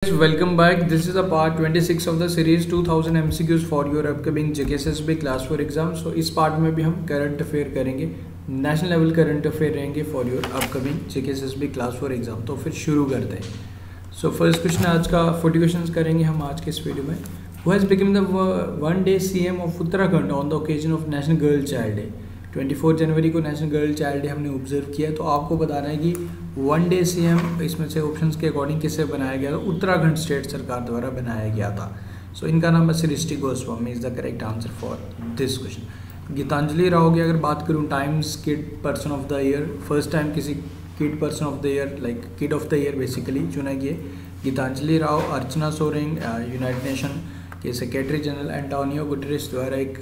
Welcome back. This is the part 26 of the series 2000 MCQs for your upcoming JKSSB class 4 exam. So इस part में भी हम current affair करेंगे, national level current affair रहेंगे for your upcoming JKSSB class 4 exam. तो फिर शुरू करते हैं. सो फर्स्ट क्वेश्चन आज का 40 क्वेश्चन करेंगे हम आज के इस वीडियो में. Who has become the one day CM of Uttarakhand on the occasion of national girl child day. 24 जनवरी को नेशनल गर्ल चाइल्ड डे हमने ऑब्जर्व किया. तो आपको बताना है कि वन डे CM इसमें से ऑप्शंस के अकॉर्डिंग किससे बनाया गया था. उत्तराखंड स्टेट सरकार द्वारा बनाया गया था. सो इनका नाम है Srishti Goswami is the correct answer for this question. Geetanjali Rao की अगर बात करूँ, Times kid person of the year, first time किसी kid person of the year like kid of the year basically चुना गया. गीतांजलि राव. अर्चना सोरेंग यूनाइटेड नेशन के सेक्रेटरी जनरल एंटोनियो गुटेरेस द्वारा एक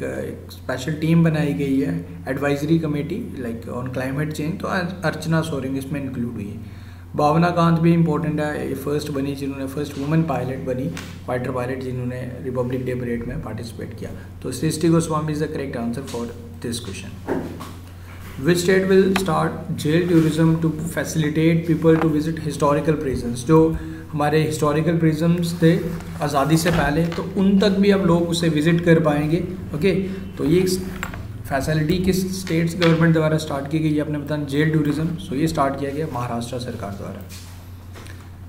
स्पेशल टीम बनाई गई है, advisory committee like on climate change. तो अर्चना सोरेंग इसमें इंक्लूड हुई है. भावना कांत भी इंपॉर्टेंट है. ये फर्स्ट बनी जिन्होंने फर्स्ट वुमेन पायलट बनी, फाइटर पायलट जिन्होंने रिपब्लिक डे परेड में पार्टिसिपेट किया. तो Srishti Goswami is the correct answer for this question. Which state will start jail tourism to facilitate people to visit historical prisons. जो हमारे हिस्टोरिकल प्रिजम्स थे आज़ादी से पहले, तो उन तक भी अब लोग उसे विज़िट कर पाएंगे. ओके, तो ये फैसिलिटी किस स्टेट्स गवर्नमेंट द्वारा स्टार्ट की गई है आपने बताया, जेल टूरिज़्म. सो ये स्टार्ट किया गया महाराष्ट्र सरकार द्वारा.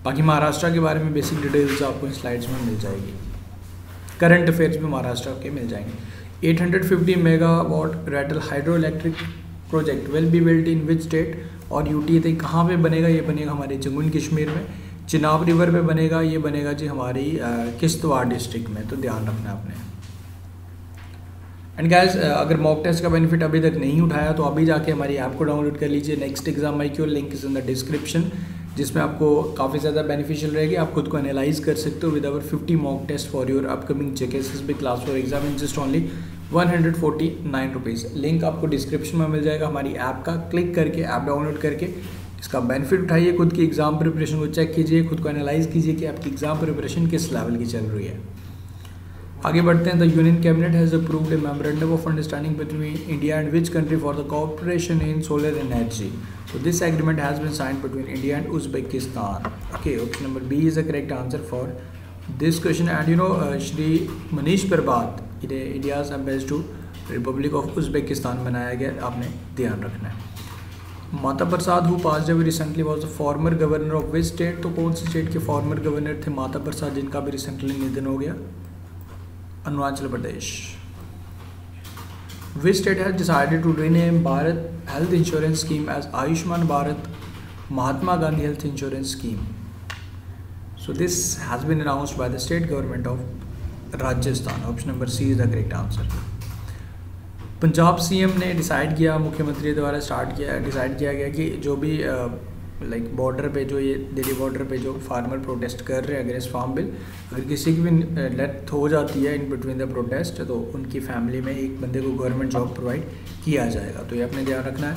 बाकी महाराष्ट्र के बारे में बेसिक डिटेल्स आपको इन स्लाइड्स में मिल जाएगी. करंट अफेयर्स भी महाराष्ट्र के मिल जाएंगे. 850 megawatt Ratle hydro electric project will be built in which state. और यूटी थे कहाँ पे बनेगा, ये बनेगा हमारे जम्मू एंड कश्मीर में. चिनाब रिवर पे बनेगा, ये बनेगा जी हमारी किश्तवाड़ डिस्ट्रिक्ट में. तो ध्यान रखना आपने. एंड गाइस, अगर मॉक टेस्ट का बेनिफिट अभी तक नहीं उठाया तो अभी जाके हमारी ऐप को डाउनलोड कर लीजिए. Next exam IQ link is in the description, जिसमें आपको काफ़ी ज़्यादा बेनिफिशियल रहेगी. आप खुद को एनालाइज कर सकते हो with our 50 mock test for your upcoming JKSSB class 4 exam in just only 149 rupees. Link आपको डिस्क्रिप्शन में मिल जाएगा हमारी ऐप का. क्लिक करके ऐप डाउनलोड करके इसका बेनिफिट उठाइए. खुद की एग्जाम प्रिपरेशन को चेक कीजिए, खुद को एनालाइज कीजिए कि आपकी एग्जाम प्रिपरेशन किस लेवल की चल रही है. आगे बढ़ते हैं. The union cabinet has approved A memorandum of understanding between India and which country for the cooperation in solar energy. So this agreement has been signed between India and Uzbekistan. Okay, option number B is the correct answer for this question. And you know, Shri Manish Parbat, India's ambassador to Republic of Uzbekistan बनाया गया. आपने ध्यान रखना है. Mata Prasad who passed away recently was the former governor of which state. तो कौन सी state के former governor थे माता प्रसाद, जिनका भी रिसेंटली निधन हो गया? Arunachal Pradesh. Which state has decided to rename Bharat Health Insurance Scheme as Ayushman Bharat Mahatma Gandhi Health Insurance Scheme. So this has been announced by the state government of Rajasthan. Option number C is the correct answer. Punjab CM ने decide किया, मुख्यमंत्री द्वारा decide किया गया कि जो भी like border पे जो ये दिल्ली बॉर्डर पे जो फार्मर प्रोटेस्ट कर रहे हैं अगेंस्ट फार्म बिल, अगर किसी की भी डेथ हो जाती है इन बिटवीन द प्रोटेस्ट, तो उनकी फैमिली में एक बंदे को गवर्नमेंट जॉब प्रोवाइड किया जाएगा. तो ये अपने ध्यान रखना है.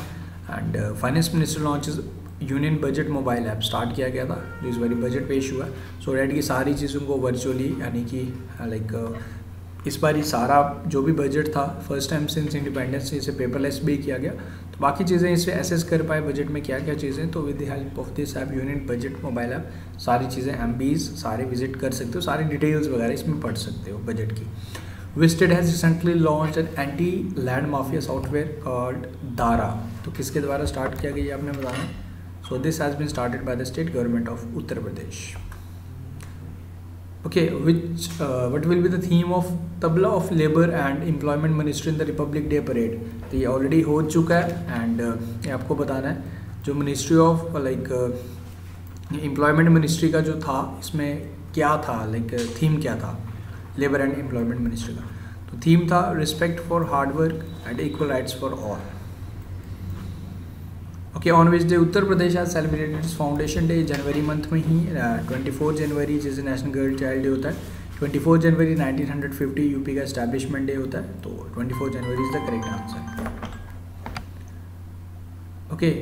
And finance minister launches union budget mobile app start किया गया था, जो इस बारी बजट पेश हुआ. सो डेट की सारी चीज़ों को वर्चुअली यानी कि लाइक इस बार ही सारा जो भी बजट था फर्स्ट टाइम सिंस इंडिपेंडेंस से इसे पेपरलेस भी किया गया. तो बाकी चीज़ें इससे एसेस कर पाए बजट में क्या क्या चीज़ें. तो with the help of this app union budget mobile app सारी चीज़ें MBs सारे विजिट कर सकते हो, सारी डिटेल्स वगैरह इसमें पढ़ सकते हो बजट की. Which state has recently launch an anti land mafia software called दारा. तो किसके द्वारा स्टार्ट किया गया आपने बताना. So this has been started by the state government of Uttar Pradesh. Okay, what will be the theme of Tabla of Labour and Employment Ministry in the Republic Day Parade. तो ये ऑलरेडी हो चुका है. एंड ये आपको बताना है जो ministry of like employment ministry का जो था, इसमें क्या था लाइक थीम क्या था लेबर एंड एम्प्लॉयमेंट मिनिस्ट्री का. तो थीम था respect for hard work and equal rights for all. Okay, on which day Uttar Pradesh has celebrated it's foundation day. January month में ही 24 जनवरी जैसे नेशनल गर्ल चाइल्ड डे होता है. 24 जनवरी 1950 UP का एस्टैब्लिशमेंट डे होता है. तो 24 जनवरी is the correct answer. Okay,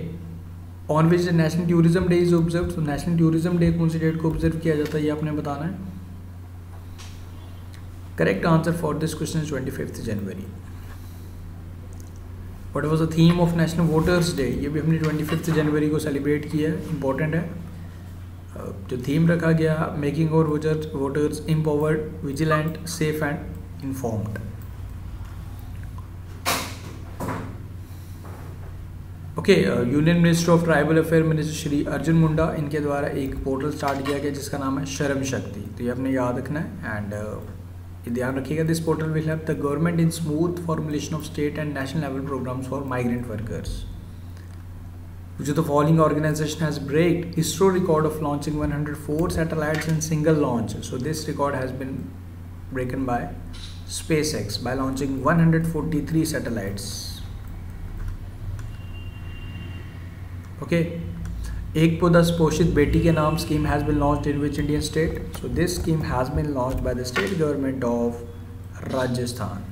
on which the national tourism day is observe. तो national tourism day कौन सी डेट को ऑब्जर्व किया जाता है ये आपने बताना है. Correct answer for this question is 25 January. What was the theme of national voters day. ये भी हमने 25 जनवरी को सेलिब्रेट किया है, इंपॉर्टेंट है. जो थीम रखा गया, मेकिंग और voters empowered, vigilant, safe and informed. Okay, union minister of tribal affair minister Shri Arjun Munda, इनके द्वारा एक पोर्टल स्टार्ट किया गया जिसका नाम है शर्म शक्ति। तो ये आपने याद रखना है एंड ये ध्यान रखिएगा, this portal will help the government in smooth formulation of state and national level programmes for migrant workers. Which of the following organization has break ISRO record of launching 104 satellites in single launch? So this record has been broken by SpaceX by launching 143 satellites. Okay, एक पौधा पोषित बेटी के नाम scheme has been launched in which Indian state? So this scheme has been launched by the state government of Rajasthan.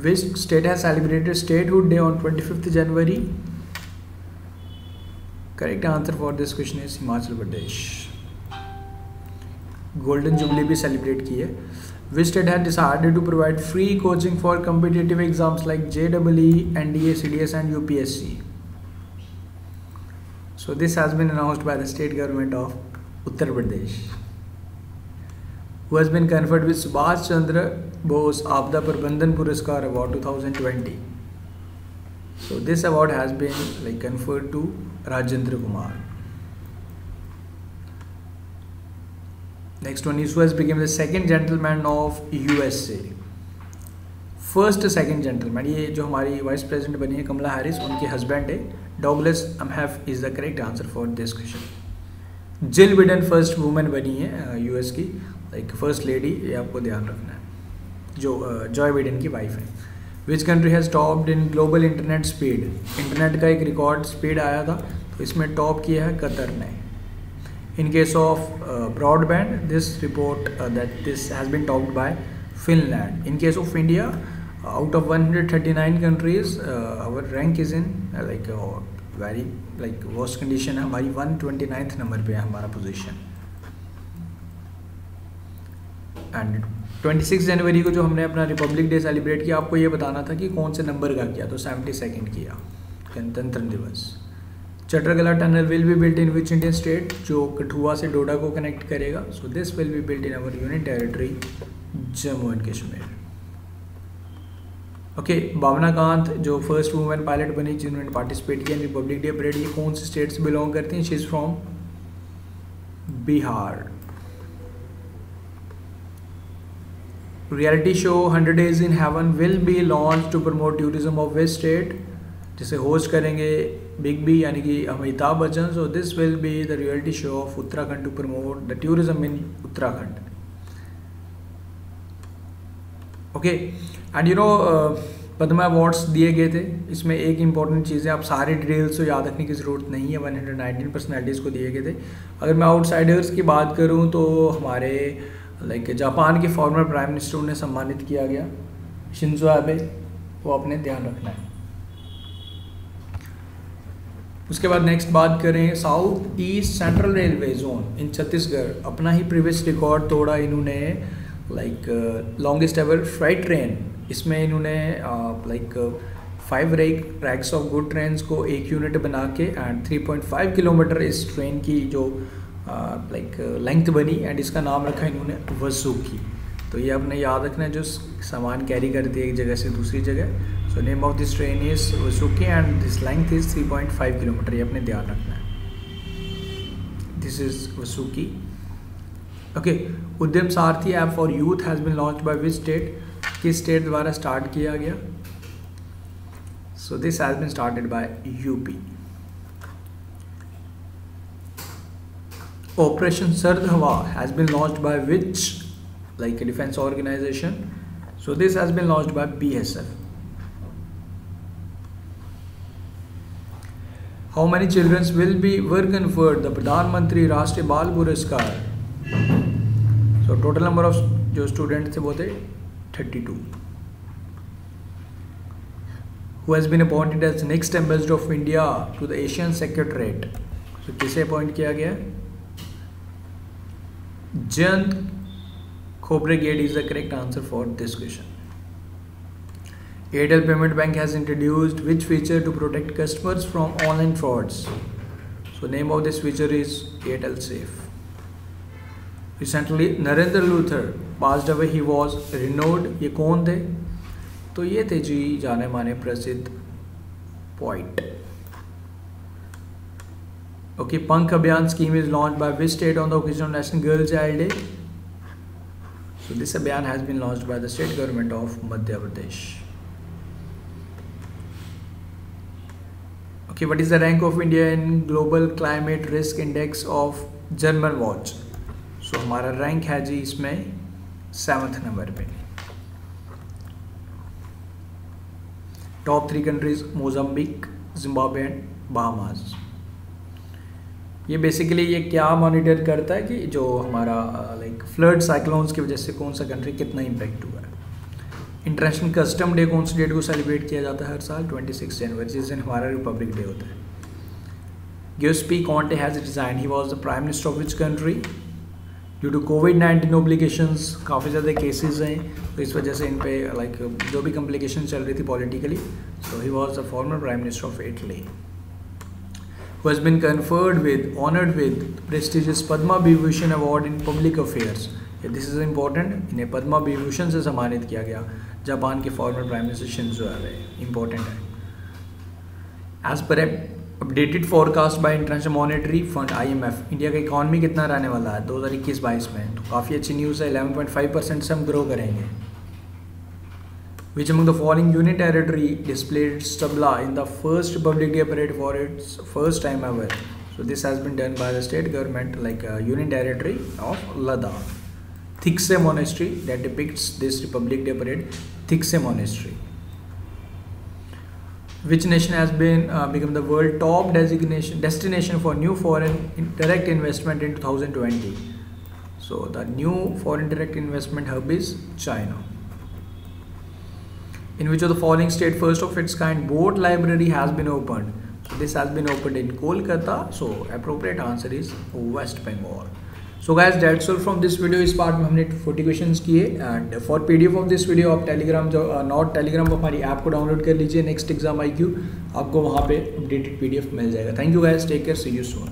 Which state has celebrated Statehood Day on 25th January? Correct answer for this question is Himachal Pradesh. Golden Jubilee भी celebrate की है. Which state has decided to provide free coaching for competitive exams like JEE, NDA, CDS and UPSC? So this has been announced by the state government of Uttar Pradesh. Who has been conferred with Subhash Chandra Bose Aapda Prabandhan Puraskar Award 2020. So this award has been conferred to Rajendra Kumar. Next one is who has become the second gentleman of USA. First second gentleman, ये जो हमारी vice president बनी है Kamala Harris, उनके husband है Douglas Emhoff is the correct answer for this question. Jill Biden first women बनी है US की, फर्स्ट लेडी, ये आपको ध्यान रखना है, जो जॉय बिडेन की वाइफ है। Which country has topped in global internet speed? Internet का एक रिकॉर्ड स्पीड आया था, तो इसमें टॉप किया है कतर ने। In case of broadband this report that this has been topped by Finland. In case of India, out of 139 countries our rank is in very worst condition है, हमारी 129th number पे है हमारा position. And 26 जनवरी को जो हमने अपना Republic day celebrate किया, आपको ये बताना था कि कौन से नंबर का किया, तो 72nd किया, गणतंत्र दिवस। Chattergala tunnel will be built in which Indian state? जो कठुआ से डोडा को कनेक्ट करेगा। So this will be built in our union territory Jammu and Kashmir. Okay, Bhawna Kanth जो फर्स्ट वुमेन पायलट बनी जिन्होंने पार्टिसिपेट किया इन रिपब्लिक डे परेड, ये कौन से स्टेट से बिलोंग करती हैं? She is from Bihar. Reality show 100 Days in Heaven will be launch to promote tourism of which state? जिसे होस्ट करेंगे बिग बी यानी कि Amitabh Bachchan. So this will be the reality show of Uttarakhand to promote the tourism in Uttarakhand. Okay, and you know Padma awards दिए गए थे, इसमें एक important चीज़ है, आप सारे डिटेल्स तो याद रखने की ज़रूरत नहीं है। 119 पर्सनैलिटीज़ को दिए गए थे। अगर मैं आउटसाइडर्स की बात करूं तो हमारे जापान के फॉर्मर प्राइम मिनिस्टर उन्हें सम्मानित किया गया, शिंजो आबे, वो आपने ध्यान रखना है। उसके बाद नेक्स्ट बात करें, south east central railway zone इन छत्तीसगढ़ अपना ही प्रीवियस रिकॉर्ड तोड़ा इन्होंने, लॉन्गेस्ट एवर फ्राइट ट्रेन। इसमें इन्होंने 5 रैक्स ऑफ गुड ट्रेन्स को एक यूनिट बना के एंड 3.5 किलोमीटर इस ट्रेन की जो लेंथ बनी एंड इसका नाम रखा इन्होंने वसुकी। तो ये आपने याद रखना है, जो सामान कैरी करती है एक जगह से दूसरी जगह। So name of this train is Vasuki and this length is 3.5 kilometre, ये आपने ध्यान रखना है। This is Vasuki. Okay, Udyam Sarathi app for youth has been launch by which state? किस स्टेट द्वारा स्टार्ट किया गया? So this has been started by UP. Operation Sard Hawa has been launched by which defence organisation? So this has been launched by BSF। How many childrens were conferred the Pradhanmantri Rashtriya Bal Puraskar? So total number of जो student थे वो थे 32। Who has been appointed as next ambassador of India to the Asian secretariat? So किसे appoint किया गया? Jayant Khobragade is the correct answer for this question. Airtel Payment Bank has introduced which feature to protect customers from online frauds? So name of this feature is Airtel Safe. Recently Narendra Luther passed away. He was renowned. ये कौन थे? तो ये थे जी जाने माने प्रसिद्ध poet. Okay, Pankh Abhiyan scheme is launched by which state on the occasion of National Girl Child Day? So this Abhiyan has been launched by the state government of Madhya Pradesh. Okay, what is the rank of India in Global Climate Risk Index of German Watch? So हमारा rank है जी इसमें 7th number पे. Top 3 countries Mozambique, Zimbabwe and Bahamas. ये basically ये क्या monitor करता है कि जो हमारा लाइक फ्लड साइक्लोन्स की वजह से कौन सा कंट्री कितना इम्पैक्ट हुआ है. इंटरनेशनल कस्टम डे कौन सी डेट को सेलिब्रेट किया जाता है हर साल? 26 जनवरी, जिस दिन हमारा रिपब्लिक डे होता है. Giuseppe Conte has resign. He was the prime minister of which country? Due to कोविड-19 ऑब्लिगेशंस काफ़ी ज़्यादा केसेस हैं, तो इस वजह से इन पे लाइक जो भी कॉम्प्लिकेशन चल रही थी politically. So he was the former prime minister of Italy. Who has been honored with prestigious Padma Vibhushan Award in Public Affairs. This is important. इन्हें पद्मा विभूषण से सम्मानित किया गया. जापान के former prime minister Shinzo Abe. Important है. As per updated forecast bye international monetary fund IMF, India का economy कितना रहने वाला है 2021-22 में? तो काफ़ी अच्छी न्यूज़ है. 11.5% से हम ग्रो करेंगे. Which among the following union territory displayed Stabla in the first Republic Day parade for its first time ever? So this has been done by the state government, like Union Territory of Ladakh. Thiksey Monastery that depicts this Republic Day parade. Thiksey Monastery. Which nation has become the world top destination for new foreign direct investment in 2020? So the new foreign direct investment hub is China. In which of the following state first of its kind boat library has been opened? So this has been opened in Kolkata. So appropriate answer is West Bengal. So guys, that's all from this video. इस part में हमने 40 questions किए. And for PDF of this video आप Telegram जो not Telegram पर हमारी app को download कर लीजिए. नेक्स्ट एग्जाम IQ आपको वहाँ पे अपडेटेड PDF मिल जाएगा. Thank you guys, take care, see you soon.